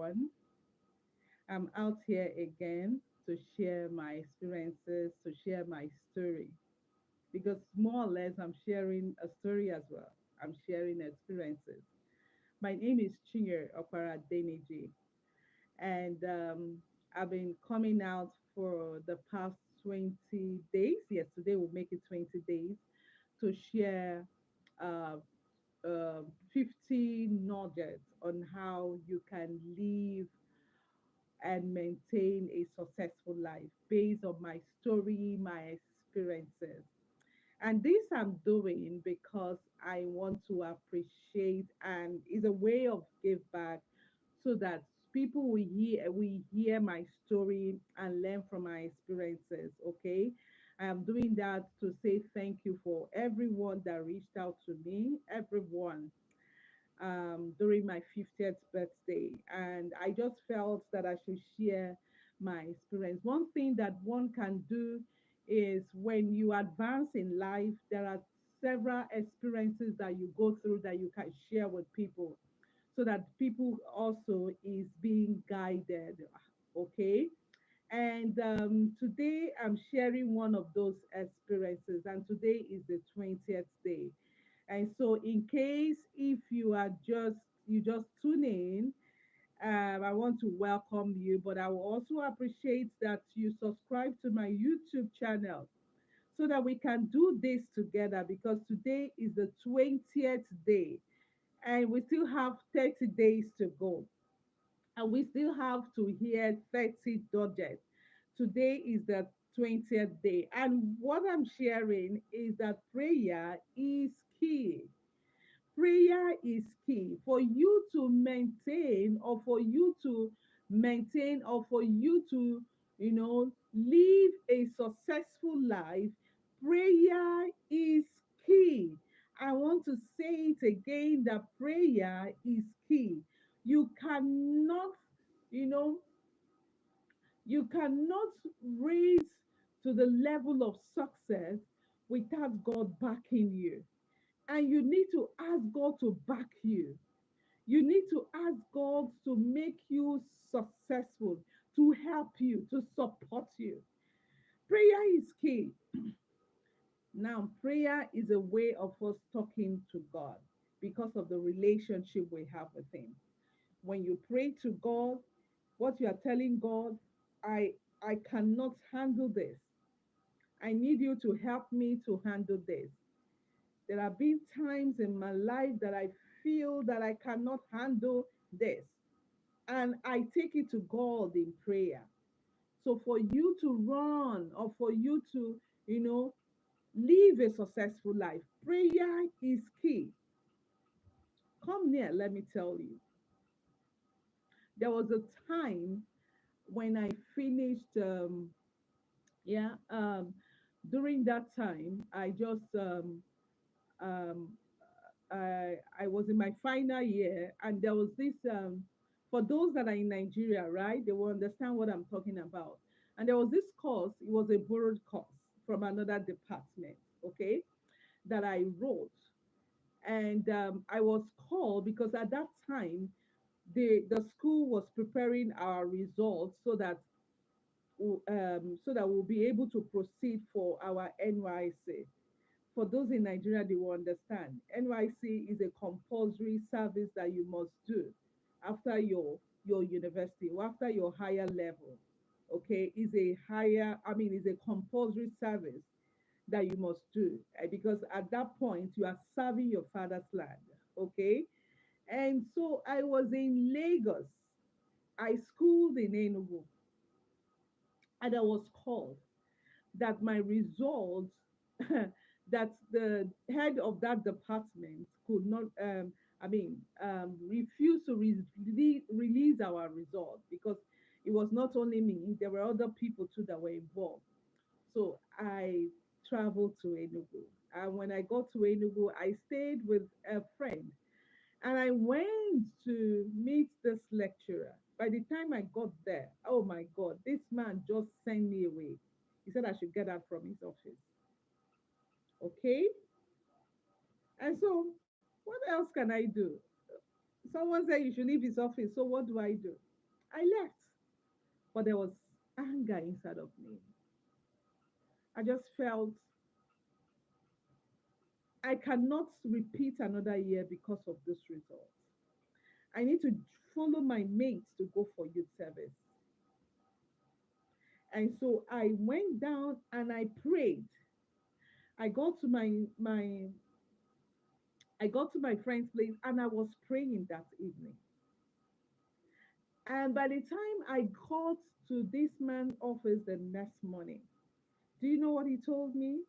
everyone. I'm out here again to share my experiences, to share my story, because more or less I'm sharing a story as well. I'm sharing experiences. My name is Okpara-Adeniji, and I've been coming out for the past 20 days. Yes, today will make it 20 days to share uh, uh, 50 nuggets on how you can live and maintain a successful life based on my story, my experiences. And this I'm doing because I want to appreciate, and is a way of give back so that people will hear my story and learn from my experiences. Okay. I am doing that to say thank you for everyone that reached out to me, everyone during my 50th birthday. And I just felt that I should share my experience. One thing that one can do is when you advance in life, there are several experiences that you go through that you can share with people so that people also is being guided. Okay. And today I'm sharing one of those experiences, and today is the 20th day. And so, in case if you just tune in, I want to welcome you, but I will also appreciate that you subscribe to my YouTube channel so that we can do this together because today is the 20th day and we still have 30 days to go and we still have to hear 30 dodges. Today is the 20th day. And what I'm sharing is that prayer is key. Prayer is key for you to maintain, or for you to maintain, or for you to, live a successful life. Prayer is key. I want to say it again that prayer is key. You cannot, you know, you cannot raise to the level of success without God backing you. And you need to ask God to back you. You need to ask God to make you successful, to help you, to support you. Prayer is key. Now, prayer is a way of us talking to God because of the relationship we have with Him. When you pray to God, what you are telling God, I I cannot handle this. I need you to help me to handle this. There have been times in my life that I feel that I cannot handle this. And I take it to God in prayer. So for you to run or for you to, you know, live a successful life, prayer is key. Come near, let me tell you. There was a time when I finished, yeah, during that time, um, I was in my final year, and there was this. For those that are in Nigeria, right, they will understand what I'm talking about. And there was this course. It was a borrowed course from another department. Okay, that I wrote, and I was called because at that time the school was preparing our results so that we'll be able to proceed for our NYC. For those in Nigeria, they will understand. NYC is a compulsory service that you must do after your university or after your higher level. Okay, is a compulsory service that you must do because at that point you are serving your father's land. Okay, and so I was in Lagos. I schooled in Enugu, and I was called that my results that the head of that department could not refuse to release our results because it was not only me, there were other people too that were involved. So I traveled to Enugu, and when I got to Enugu I stayed with a friend, and I went to meet this lecturer. By the time I got there, oh my God, this man just sent me away. He said I should get out from his office. Okay? And so, what else can I do? Someone said you should leave his office. So, what do I do? I left, but there was anger inside of me. I just felt I cannot repeat another year because of this result. I need to follow my mates to go for youth service. And so I went down and I prayed. I got to my friend's place and I was praying that evening. And by the time I got to this man's office the next morning, do you know what he told me?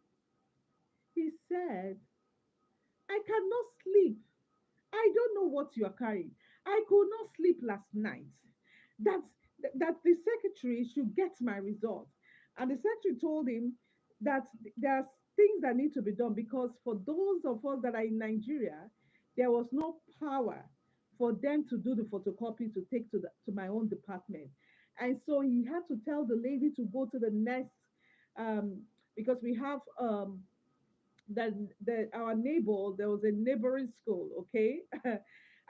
He said, I cannot sleep. I don't know what you are carrying. I could not sleep last night. That that the secretary should get my result. And the secretary told him that there's things that need to be done because for those of us that are in Nigeria, there was no power for them to do the photocopy to take to my own department. And so he had to tell the lady to go to the next um, because we have that our neighbor, there was a neighboring school, okay?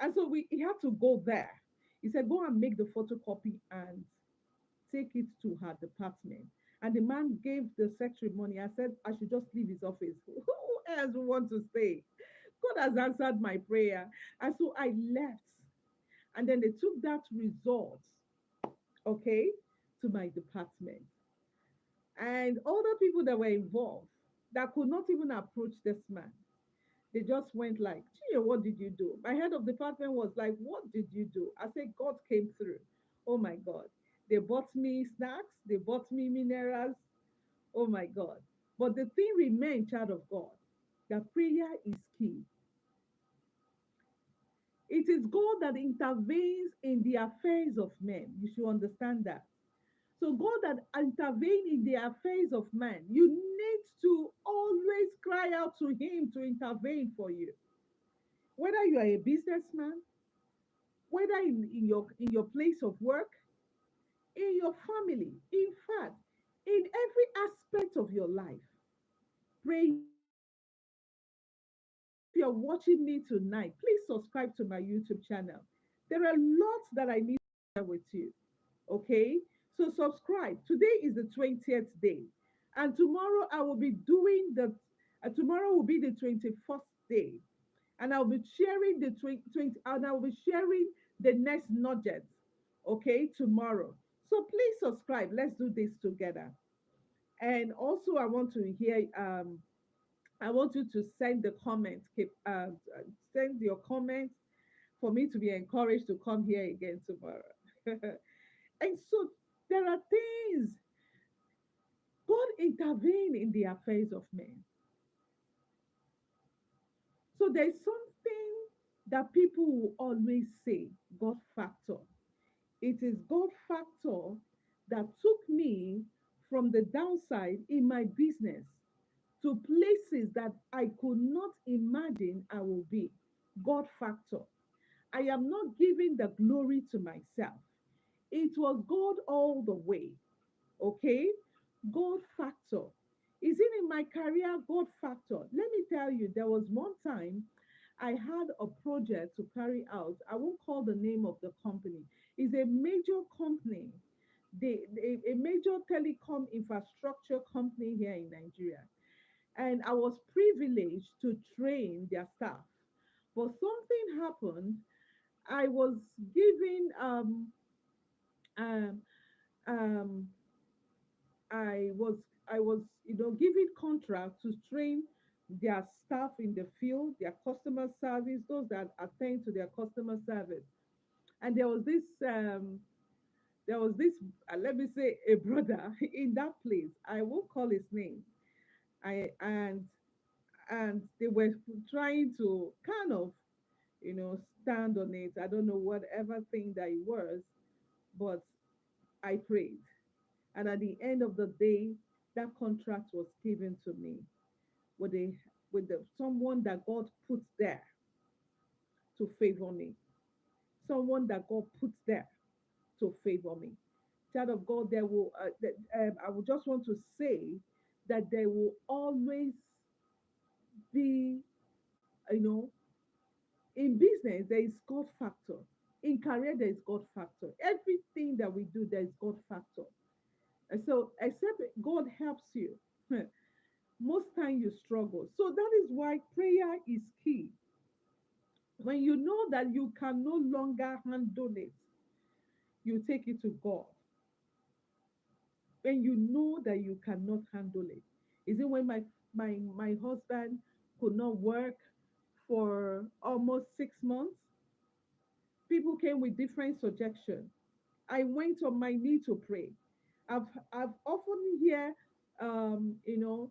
And so he had to go there. He said, go and make the photocopy and take it to her department. And the man gave the secretary money. I said, I should just leave his office. Who else would want to stay? God has answered my prayer. And so I left. And then they took that result, okay, to my department. And other people that were involved that could not even approach this man, they just went like, Chia, what did you do? My head of department was like, what did you do? I said, God came through. Oh my God. They bought me snacks, they bought me minerals. Oh my God. But the thing remained, child of God, that prayer is key. It is God that intervenes in the affairs of men. You should understand that. So God that intervenes in the affairs of man, you need to always cry out to him to intervene for you. Whether you are a businessman, whether in your place of work, in your family, in fact, in every aspect of your life, prayer is key. If you're watching me tonight, please subscribe to my YouTube channel. There are lots that I need to share with you. Okay? So subscribe. Today is the 20th day. And tomorrow I will be doing tomorrow will be the 21st day. And I'll be sharing the 20 and I'll be sharing the next nuggets, okay, tomorrow. So please subscribe. Let's do this together. And also, I want you to send the comment, send your comment for me to be encouraged to come here again tomorrow. And so there are things God intervene in the affairs of men. So there's something that people will always say, God factor. It is God factor that took me from the downside in my business to places that I could not imagine I will be. God factor. I am not giving the glory to myself. It was God all the way. Okay? God factor. Is it in my career? God factor. Let me tell you, there was one time I had a project to carry out. I won't call the name of the company. It's a major company, a major telecom infrastructure company here in Nigeria. And I was privileged to train their staff. But something happened. I was given um, um, I was I was given contract to train their staff in the field, their customer service, those that attend to their customer service. And there was this let me say a brother in that place. I won't call his name. I and they were trying to kind of stand on it. I don't know whatever thing that it was, but I prayed. And at the end of the day, that contract was given to me with a with someone that God put there to favor me. Someone that God put there to favor me. Child of God, I would just want to say that there will always be, you know, in business there is God factor. In career there is God factor. Everything do, there's God factor. And so, except God helps you, most time you struggle. So that is why prayer is key. When you know that you can no longer handle it, you take it to God. When you know that you cannot handle it, is it when my husband could not work for almost 6 months? People came with different suggestions. I went on my knee to pray. I've often hear you know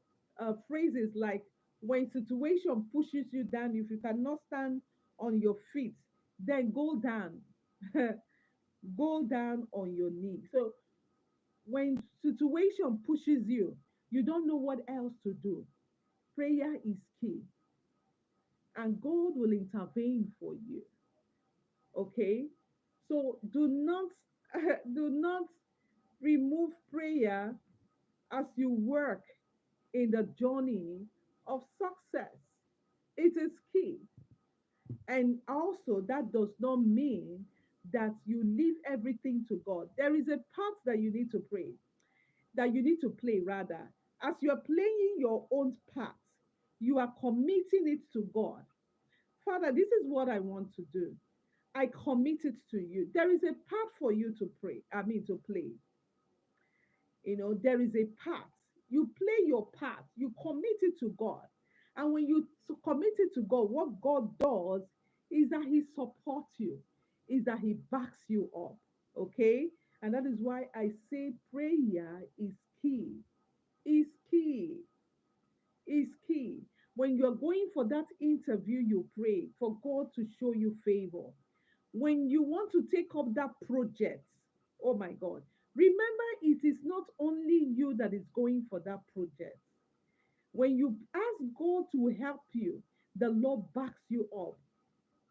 phrases like, when situation pushes you down, if you cannot stand on your feet, then go down. Go down on your knee. So when situation pushes you, you don't know what else to do. Prayer is key, and God will intervene for you. Okay, so do not do not remove prayer as you work in the journey of success. It is key. And also, that does not mean that you leave everything to God. There is a part that you need to pray, that you need to play rather. As you're playing your own part, you are committing it to God. Father, this is what I want to do. I commit it to you. There is a part for you to pray, to play. There is a part. You play your part, you commit it to God. And when you commit it to God, what God does is that He supports you, is that He backs you up. Okay? And that is why I say prayer is key. Is key. Is key. When you're going for that interview, you pray for God to show you favor. When you want to take up that project, oh my God, remember it is not only you that is going for that project. When you ask God to help you, the Lord backs you up.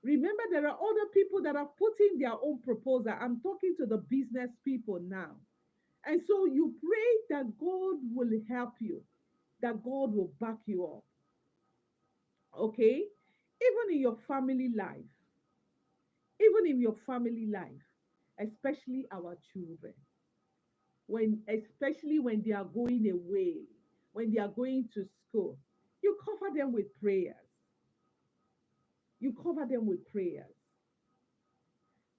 Remember, there are other people that are putting their own proposal. I'm talking to the business people now. And so you pray that God will help you, that God will back you up. Okay? Even in your family life, even in your family life, especially our children, especially when they are going away, when they are going to school, you cover them with prayers. You cover them with prayers.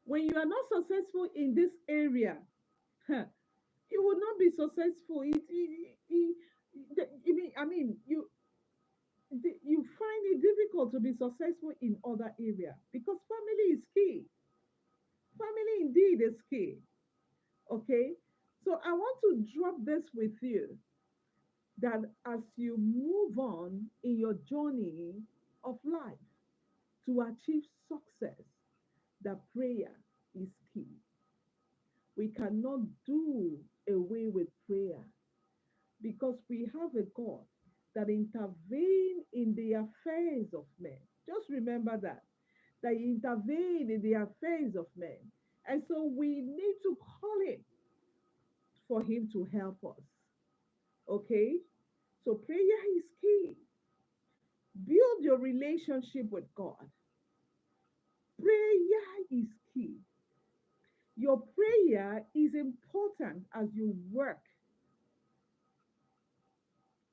When you are not successful in this area, you will not be successful. You find it difficult to be successful in other areas because family is key. Family indeed is key. Okay, so I want to drop this with you, that as you move on in your journey of life to achieve success, that prayer is key. We cannot do away with prayer because we have a God that intervenes in the affairs of men. Just remember that He intervenes in the affairs of men. And so we need to call Him for Him to help us. Okay? So prayer is key. Build your relationship with God. Prayer is key. Your prayer is important as you work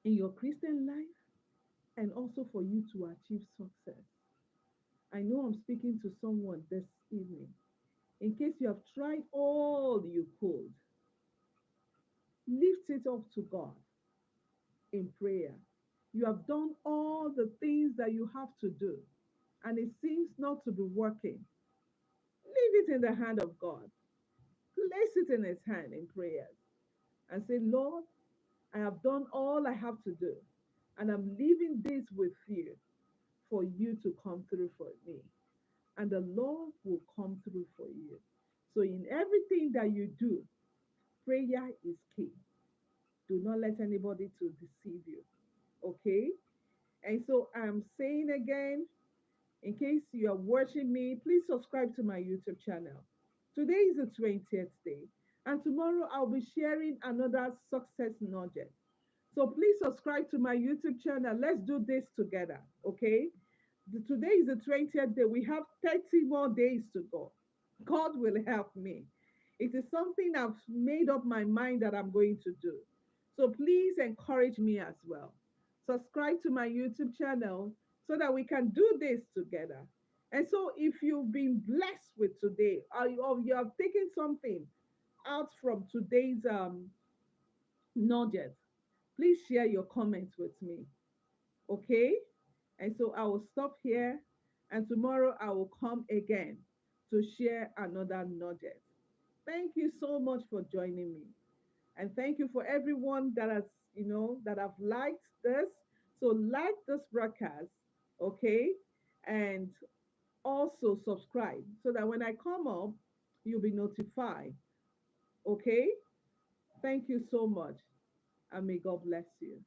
in your Christian life and also for you to achieve success. I know I'm speaking to someone this evening. In case you have tried all you could, lift it up to God in prayer. You have done all the things that you have to do, and it seems not to be working. Leave it in the hand of God. Place it in His hand in prayers and say, Lord, I have done all I have to do, and I'm leaving this with you for you to come through for me. And the Lord will come through for you. So, in everything that you do, prayer is key. Do not let anybody to deceive you. Okay? And so I'm saying again, in case you are watching me, please subscribe to my YouTube channel. Today is the 20th day, and tomorrow I'll be sharing another success nugget. So please subscribe to my YouTube channel. Let's do this together, okay? Today is the 20th day. We have 30 more days to go. God will help me. It is something I've made up my mind that I'm going to do. So please encourage me as well. Subscribe to my YouTube channel so that we can do this together. And so if you've been blessed with today, or you have taken something out from today's nugget, please share your comments with me. Okay? And so I will stop here, and tomorrow I will come again to share another nugget. Thank you so much for joining me. And thank you for everyone that has, that have liked this. So like this broadcast, okay? And also subscribe so that when I come up, you'll be notified. Okay? Thank you so much. And may God bless you.